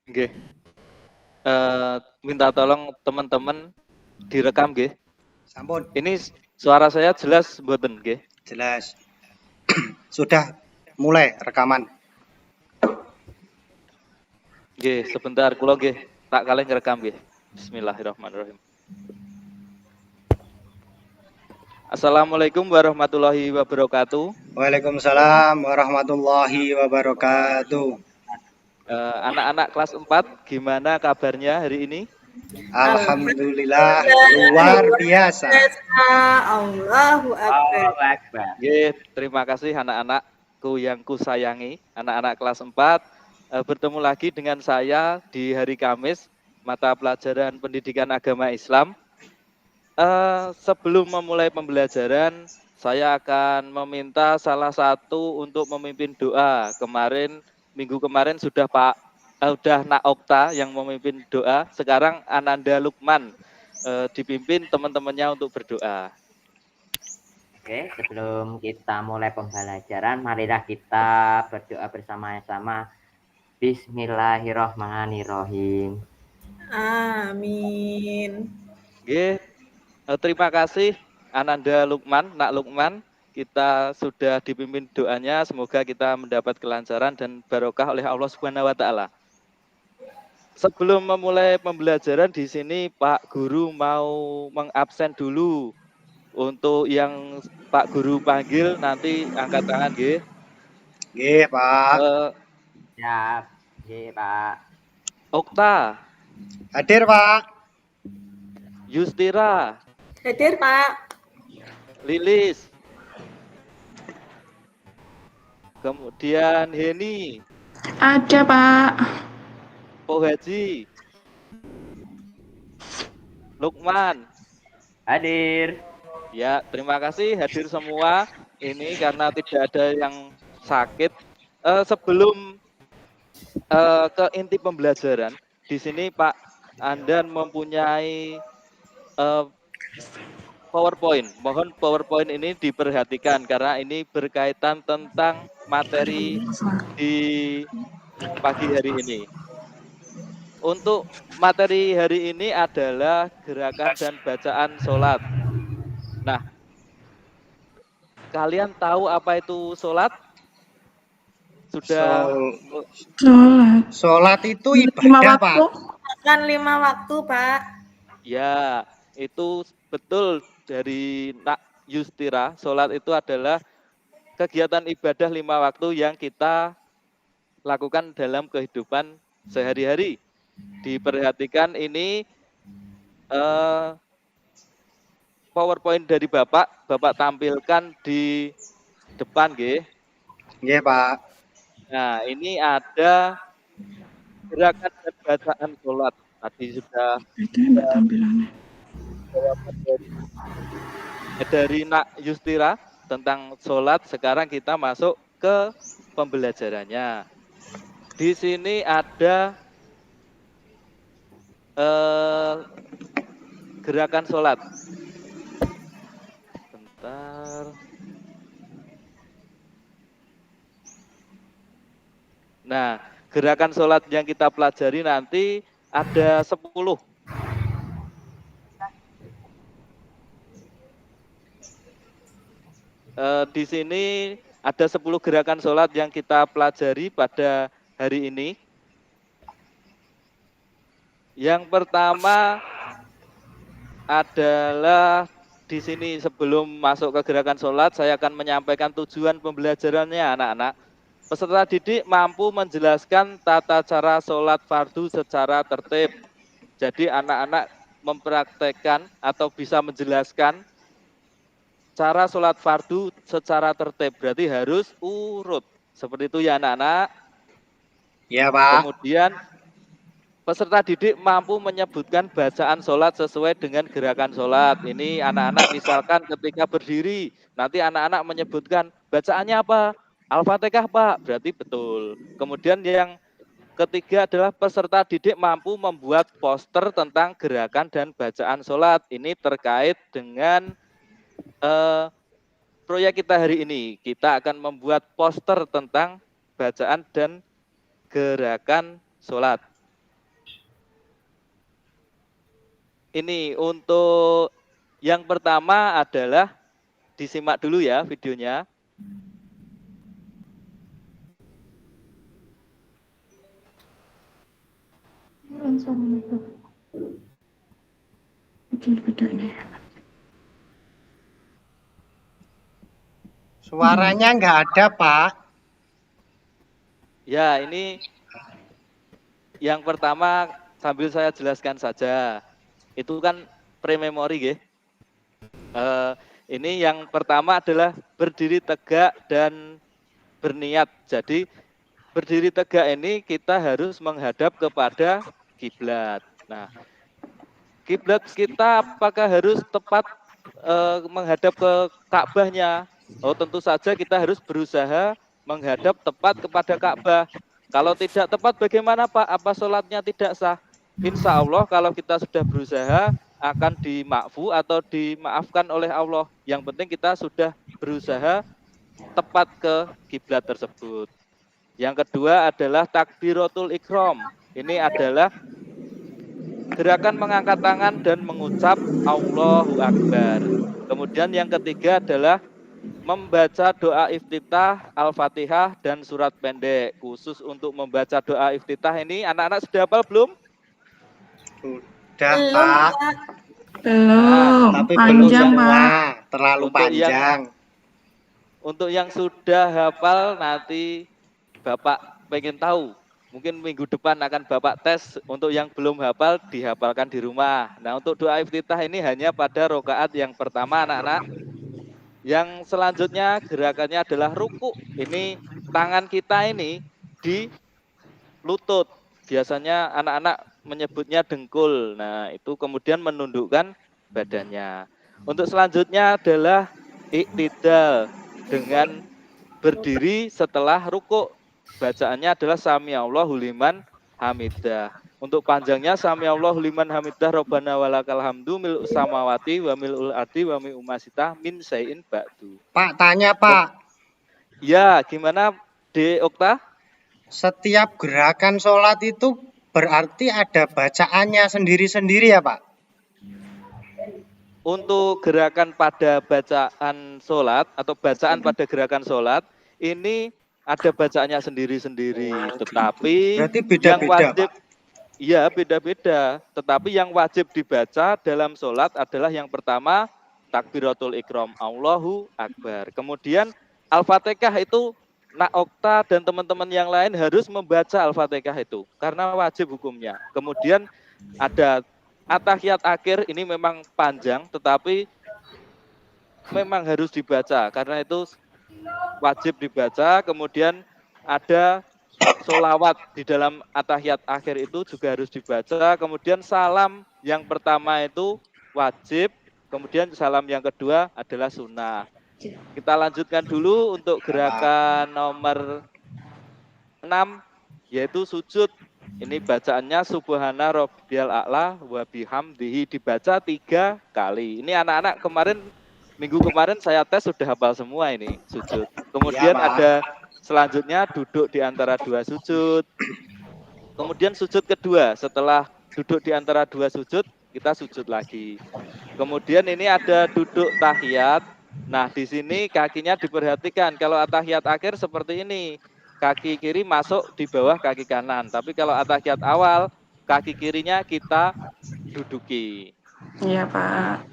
Nggih, minta tolong teman-teman direkam nggih. Sampun, Ini suara saya jelas mboten nggih? jelas. Sudah mulai rekaman. Nggih, sebentar kula nggih tak kalih ngrekam nggih. Bismillahirrahmanirrahim. Assalamualaikum warahmatullahi wabarakatuh. Waalaikumsalam warahmatullahi wabarakatuh. Anak-anak kelas 4, gimana kabarnya hari ini? Alhamdulillah luar biasa. Allahu Akbar. Nggih, terima kasih anak-anakku yang kusayangi, anak-anak kelas 4. Bertemu lagi dengan saya di hari Kamis, mata pelajaran Pendidikan Agama Islam. Sebelum memulai pembelajaran, saya akan meminta salah satu untuk memimpin doa. Minggu kemarin sudah udah Nak Okta yang memimpin doa. Sekarang Ananda Lukman dipimpin teman-temannya untuk berdoa. Oke, sebelum kita mulai pembelajaran, marilah kita berdoa bersama-sama. Bismillahirrahmanirrahim. Amin. Oke, terima kasih Ananda Lukman, Nak Lukman. Kita sudah dipimpin doanya, semoga kita mendapat kelancaran dan barokah oleh Allah Subhanahu wa taala. Sebelum memulai pembelajaran di sini Pak Guru mau mengabsen dulu. Untuk yang Pak Guru panggil nanti angkat tangan nggih. Nggih, Pak. Siap, nggih, Pak. Okta, Hadir, Pak. Yustira, Hadir, Pak. Lilis, kemudian Heni, Ada, Pak. Pak Haji, Lukman. Hadir. Ya, terima kasih hadir semua. Ini karena tidak ada yang sakit. Sebelum ke inti pembelajaran, di sini Pak Andan mempunyai PowerPoint. Mohon PowerPoint ini diperhatikan karena ini berkaitan tentang materi di pagi hari ini. Untuk materi hari ini adalah gerakan dan bacaan sholat. Nah, kalian tahu apa itu sholat? Sudah Sholat. Sholat itu 5 ibadah, Pak. waktu. Makan 5 waktu, Pak. ya, itu betul dari Nak Yustira. Sholat itu adalah kegiatan ibadah 5 waktu yang kita lakukan dalam kehidupan sehari-hari. Diperhatikan ini PowerPoint dari Bapak tampilkan di depan, nggih. Nggih, Pak. Nah, ini ada gerakan dan bacaan sholat. Tadi sudah Beda mbak tampilannya. jawaban dari Nak Yustira tentang sholat. Sekarang kita masuk ke pembelajarannya. Di sini ada gerakan sholat. Bentar. Nah, gerakan sholat yang kita pelajari nanti ada 10. Di sini ada 10 gerakan sholat yang kita pelajari pada hari ini. Yang pertama adalah di sini sebelum masuk ke gerakan sholat, saya akan menyampaikan tujuan pembelajarannya anak-anak. Peserta didik mampu menjelaskan tata cara sholat fardu secara tertib. Jadi anak-anak mempraktekkan atau bisa menjelaskan cara sholat fardu secara tertib. Berarti harus urut. Seperti itu ya anak-anak. Ya, Pak. Kemudian peserta didik mampu menyebutkan bacaan sholat sesuai dengan gerakan sholat. Ini anak-anak misalkan ketika berdiri, nanti anak-anak menyebutkan bacaannya apa? Al-Fatihah, Pak. Berarti betul. Kemudian yang ketiga adalah peserta didik mampu membuat poster tentang gerakan dan bacaan sholat. Ini terkait dengan proyek kita hari ini. Kita akan membuat poster tentang bacaan dan gerakan sholat. ini untuk yang pertama adalah disimak dulu ya videonya. Bikin video ini. Suaranya nggak ada, Pak. Ya, ini yang pertama sambil saya jelaskan saja. Itu kan pre-memory, nggih. Ini yang pertama adalah berdiri tegak dan berniat. Jadi berdiri tegak ini kita harus menghadap kepada kiblat. Nah, kiblat kita apakah harus tepat menghadap ke Ka'bahnya? Oh, tentu saja kita harus berusaha menghadap tepat kepada Ka'bah. Kalau tidak tepat bagaimana Pak? Apa sholatnya tidak sah? Insya Allah kalau kita sudah berusaha akan dimakfu atau dimaafkan oleh Allah. Yang penting kita sudah berusaha tepat ke kiblat tersebut. Yang kedua adalah takbiratul ikram. Ini adalah gerakan mengangkat tangan dan mengucap Allahu Akbar. Kemudian yang ketiga adalah membaca doa iftitah, Al-Fatihah, dan surat pendek. Khusus untuk membaca doa iftitah ini, anak-anak sudah hafal belum? Sudah, Belum, Pak. Pak. Belum. Tapi belum Panjang, semua. Pak. Terlalu Untuk panjang. Untuk yang sudah hafal, nanti Bapak pengen tahu. Mungkin minggu depan akan Bapak tes. Untuk yang belum hafal, dihafalkan di rumah. Nah, untuk doa iftitah ini hanya pada rokaat yang pertama, anak-anak. Yang selanjutnya gerakannya adalah ruku. Ini tangan kita ini di lutut. Biasanya anak-anak menyebutnya dengkul. Nah, itu kemudian menundukkan badannya. Untuk selanjutnya adalah iktidal dengan berdiri setelah ruku. Bacaannya adalah Sami Allahu liman hamidah. Untuk panjangnya Sami Allahu liman hamidah Rabbana walakal hamdu mil'us samawati wa mil'ul ardi wa mi'u masitah min syai'in ba'du. Pak, tanya, Pak. Ya, gimana De Okta? Setiap gerakan sholat itu berarti ada bacaannya sendiri-sendiri ya, Pak? Untuk gerakan pada bacaan sholat atau bacaan pada gerakan sholat ini ada bacaannya sendiri-sendiri, tetapi Berarti yang beda-beda, wajib, Pak? iya beda-beda. Tetapi yang wajib dibaca dalam sholat adalah yang pertama takbiratul ikram, Allahu Akbar. Kemudian Al-Fatihah itu Nak Okta dan teman-teman yang lain harus membaca Al-Fatihah itu karena wajib hukumnya. Kemudian ada At-Tahiyat akhir, ini memang panjang tetapi memang harus dibaca karena itu wajib dibaca. Kemudian ada sholawat di dalam At-Tahiyat akhir itu juga harus dibaca. Kemudian salam yang pertama itu wajib, kemudian salam yang kedua adalah sunnah. Kita lanjutkan dulu untuk gerakan nomor 6 yaitu sujud. Ini bacaannya Subhana Rabbiyal A'la wa bihamdihi, dibaca 3 kali. Ini anak-anak minggu kemarin saya tes sudah hafal semua ini sujud. Kemudian Ya, Pak. ada selanjutnya duduk di antara 2 sujud. Kemudian sujud kedua, setelah duduk di antara 2 sujud, kita sujud lagi. Kemudian ini ada duduk tahiyat. Nah, di sini kakinya diperhatikan. Kalau at-tahiyat akhir seperti ini, kaki kiri masuk di bawah kaki kanan. Tapi kalau at-tahiyat awal, kaki kirinya kita duduki. Iya, Pak.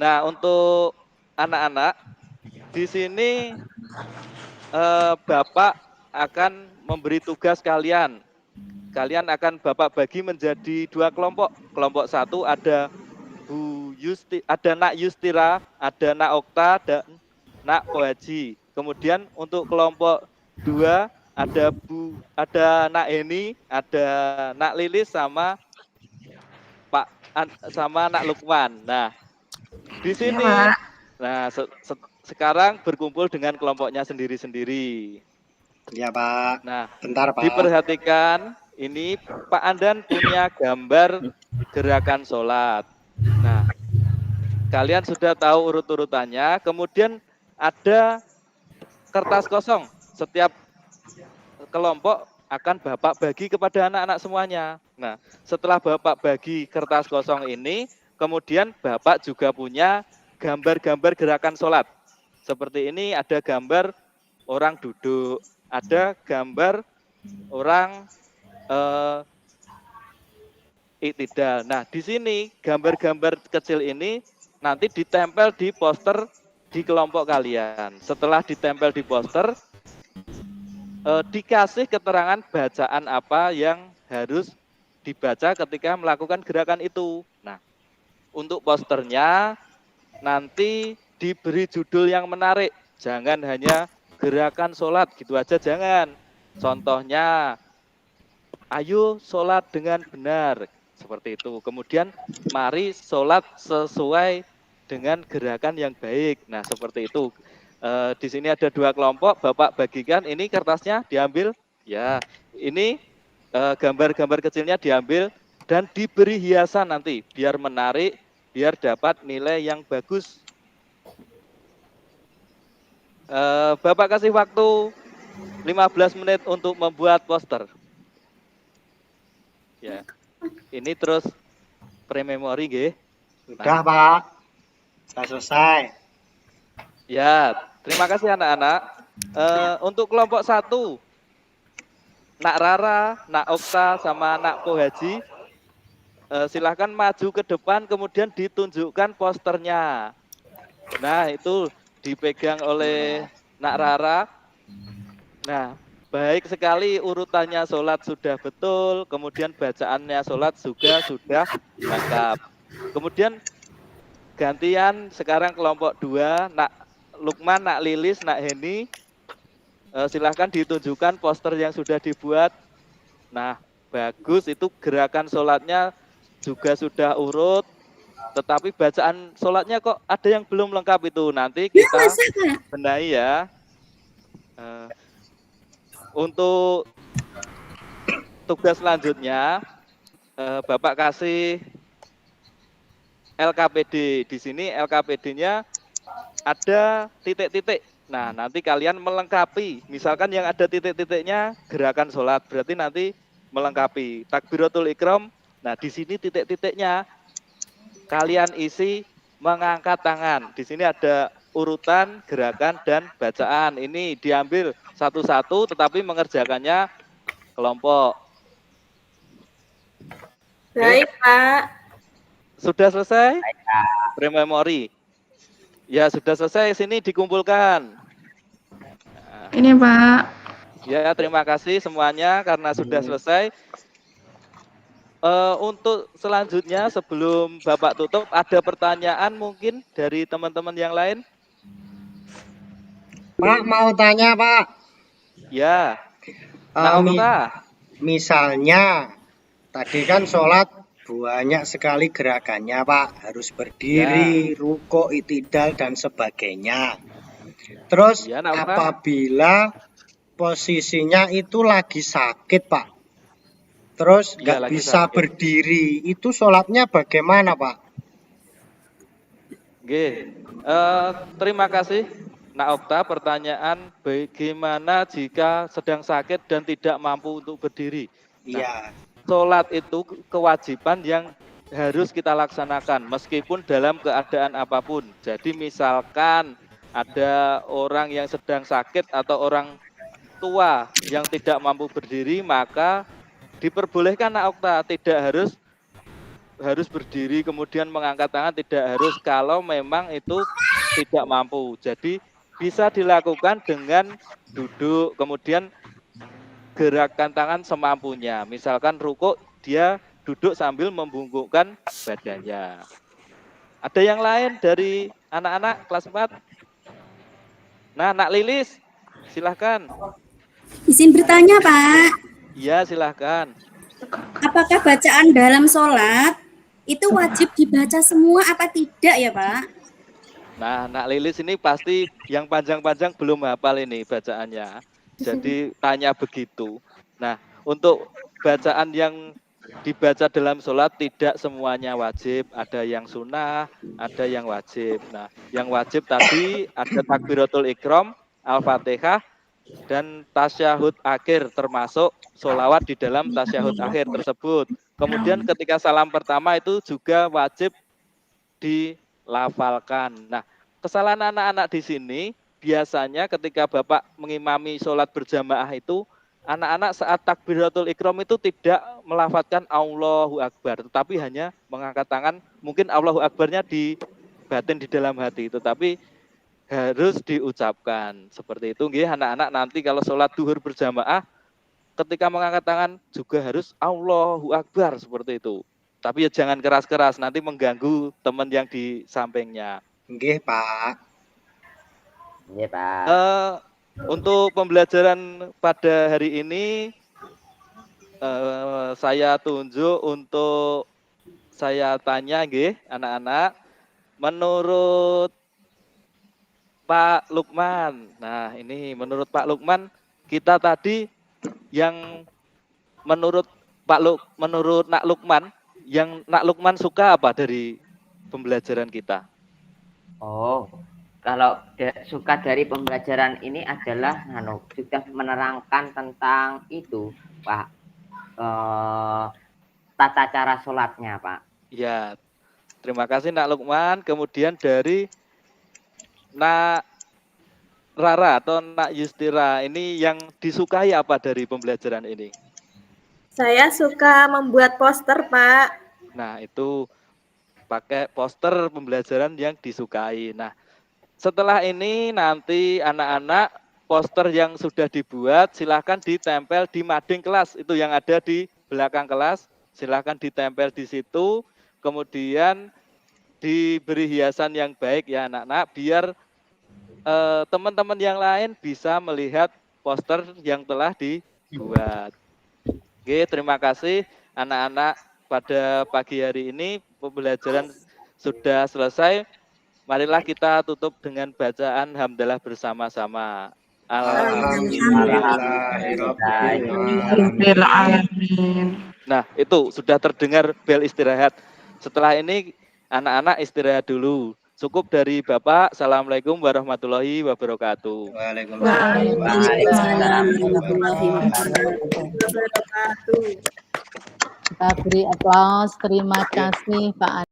Nah, untuk anak-anak, di sini Bapak akan memberi tugas kalian. Kalian akan Bapak bagi menjadi 2 kelompok. Kelompok 1 ada ada Nak Yustira, ada Nak Okta, dan Nak Pohaji. Kemudian untuk kelompok 2 ada Nak Eni, ada Nak Lilis sama Nak Lukman. Nah, di sini sekarang berkumpul dengan kelompoknya sendiri-sendiri. Ya, Pak. Nah, Bentar, Pak. diperhatikan ini Pak Andan punya gambar gerakan sholat. Nah, kalian sudah tahu urut-urutannya. Kemudian ada kertas kosong. Setiap kelompok akan Bapak bagi kepada anak-anak semuanya. Nah, setelah Bapak bagi kertas kosong ini, kemudian Bapak juga punya gambar-gambar gerakan sholat. Seperti ini ada gambar orang duduk, ada gambar orang iktidal. Nah, di sini gambar-gambar kecil ini nanti ditempel di poster di kelompok kalian. Setelah ditempel di poster, dikasih keterangan bacaan apa yang harus dibaca ketika melakukan gerakan itu. Nah, untuk posternya nanti diberi judul yang menarik. Jangan hanya gerakan sholat gitu aja, jangan. Contohnya, ayo sholat dengan benar. Seperti itu. Kemudian mari sholat sesuai dengan gerakan yang baik. Nah, seperti itu. Di sini ada 2 kelompok, Bapak bagikan, ini kertasnya diambil. Ya, ini gambar-gambar kecilnya diambil dan diberi hiasan nanti, biar menarik, biar dapat nilai yang bagus. Bapak kasih waktu 15 menit untuk membuat poster. Ya. Ini terus pre-memory nggih. Sudah, Pak. Sudah selesai. Ya, terima kasih anak-anak. Untuk kelompok 1, Nak Rara, Nak Okta, sama Nak Pohaji, silahkan maju ke depan, kemudian ditunjukkan posternya. Nah, itu dipegang oleh Nak Rara. Nah, baik sekali, urutannya sholat sudah betul, kemudian bacaannya sholat juga sudah lengkap. Kemudian gantian sekarang kelompok 2, Nak Lukman, Nak Lilis, Nak Heni, silahkan ditunjukkan poster yang sudah dibuat. Nah, bagus, itu gerakan sholatnya juga sudah urut, tetapi bacaan sholatnya kok ada yang belum lengkap itu. Nanti kita benahi ya. Untuk tugas selanjutnya, Bapak kasih LKPD. Di sini LKPD-nya ada titik-titik. Nah, nanti kalian melengkapi. Misalkan yang ada titik-titiknya gerakan sholat, berarti nanti melengkapi. Takbiratul Ikram. Nah, di sini titik-titiknya kalian isi mengangkat tangan. Di sini ada urutan gerakan dan bacaan. Ini diambil satu-satu, tetapi mengerjakannya kelompok. Baik, Pak. Sudah selesai? Pre-memory. Ya, sudah selesai. Sini dikumpulkan. Ini Pak. Ya, terima kasih semuanya karena sudah selesai. Untuk selanjutnya, sebelum Bapak tutup, ada pertanyaan mungkin dari teman-teman yang lain? Pak, mau tanya, Pak. Ya. Eh, mi- Nah, misalnya, tadi kan sholat banyak sekali gerakannya, Pak. Harus berdiri, rukuk, itidal, dan sebagainya. Terus, Ya, Nak Okta. apabila posisinya itu lagi sakit, Pak. Terus Ya, nggak lagi bisa sakit. berdiri, itu sholatnya bagaimana, Pak? Oke. Terima kasih, Nak Okta. Pertanyaan, bagaimana jika sedang sakit dan tidak mampu untuk berdiri? Iya. Sholat itu kewajiban yang harus kita laksanakan meskipun dalam keadaan apapun. Jadi misalkan ada orang yang sedang sakit atau orang tua yang tidak mampu berdiri, maka diperbolehkan, Nak Okta, tidak harus berdiri kemudian mengangkat tangan, tidak harus kalau memang itu tidak mampu. Jadi bisa dilakukan dengan duduk, kemudian gerakan tangan semampunya. Misalkan rukuk, dia duduk sambil membungkukkan badannya. Ada yang lain dari anak-anak kelas 4? Nah, Nak Lilis, silahkan. Izin bertanya, Pak. Iya, silahkan. Apakah bacaan dalam sholat itu wajib dibaca semua apa tidak ya, Pak? Nah, Nak Lilis ini pasti yang panjang-panjang belum hafal ini bacaannya. Jadi tanya begitu. Nah, untuk bacaan yang dibaca dalam sholat tidak semuanya wajib. Ada yang sunnah, ada yang wajib. Nah, yang wajib tadi ada takbiratul ikram, Al-Fatihah, dan tasyahud akhir, termasuk sholawat di dalam tasyahud akhir tersebut. Kemudian ketika salam pertama itu juga wajib dilafalkan. Nah, kesalahan anak-anak di sini biasanya ketika Bapak mengimami sholat berjamaah itu, anak-anak saat takbiratul ikram itu tidak melafadzkan Allahu Akbar, tetapi hanya mengangkat tangan. Mungkin Allahu Akbarnya di batin di dalam hati, tetapi harus diucapkan seperti itu. Nggih, anak-anak nanti kalau sholat duhur berjamaah, ketika mengangkat tangan juga harus Allahu Akbar seperti itu. Tapi ya jangan keras-keras, nanti mengganggu teman yang di sampingnya. Nggih, Pak. Iya, Pak. Untuk pembelajaran pada hari ini, saya tunjuk untuk saya tanya, nggih, anak-anak, menurut Pak Lukman. Nah, ini menurut Pak Lukman, kita tadi yang menurut menurut Nak Lukman, yang Nak Lukman suka apa dari pembelajaran kita? Oh, kalau suka dari pembelajaran ini adalah sudah menerangkan tentang itu, Pak. Tata cara sholatnya, Pak. Ya, terima kasih Nak Lukman. Kemudian dari Nak Rara atau Nak Yustira, ini yang disukai apa dari pembelajaran ini? Saya suka membuat poster, Pak. Nah, itu pakai poster pembelajaran yang disukai. Nah, setelah ini nanti anak-anak poster yang sudah dibuat silahkan ditempel di mading kelas. Itu yang ada di belakang kelas, silahkan ditempel di situ. Kemudian diberi hiasan yang baik ya anak-anak, biar teman-teman yang lain bisa melihat poster yang telah dibuat. Oke, terima kasih anak-anak, pada pagi hari ini pembelajaran sudah selesai. Marilah kita tutup dengan bacaan hamdalah bersama-sama. Alhamdulillahirobbilalamin. Nah, itu sudah terdengar bel istirahat. Setelah ini anak-anak istirahat dulu. Cukup dari Bapak. Assalamualaikum warahmatullahi wabarakatuh. Waalaikumsalam warahmatullahi wabarakatuh. Wabarakatuh. Kita beri aplaus. Terima kasih Pak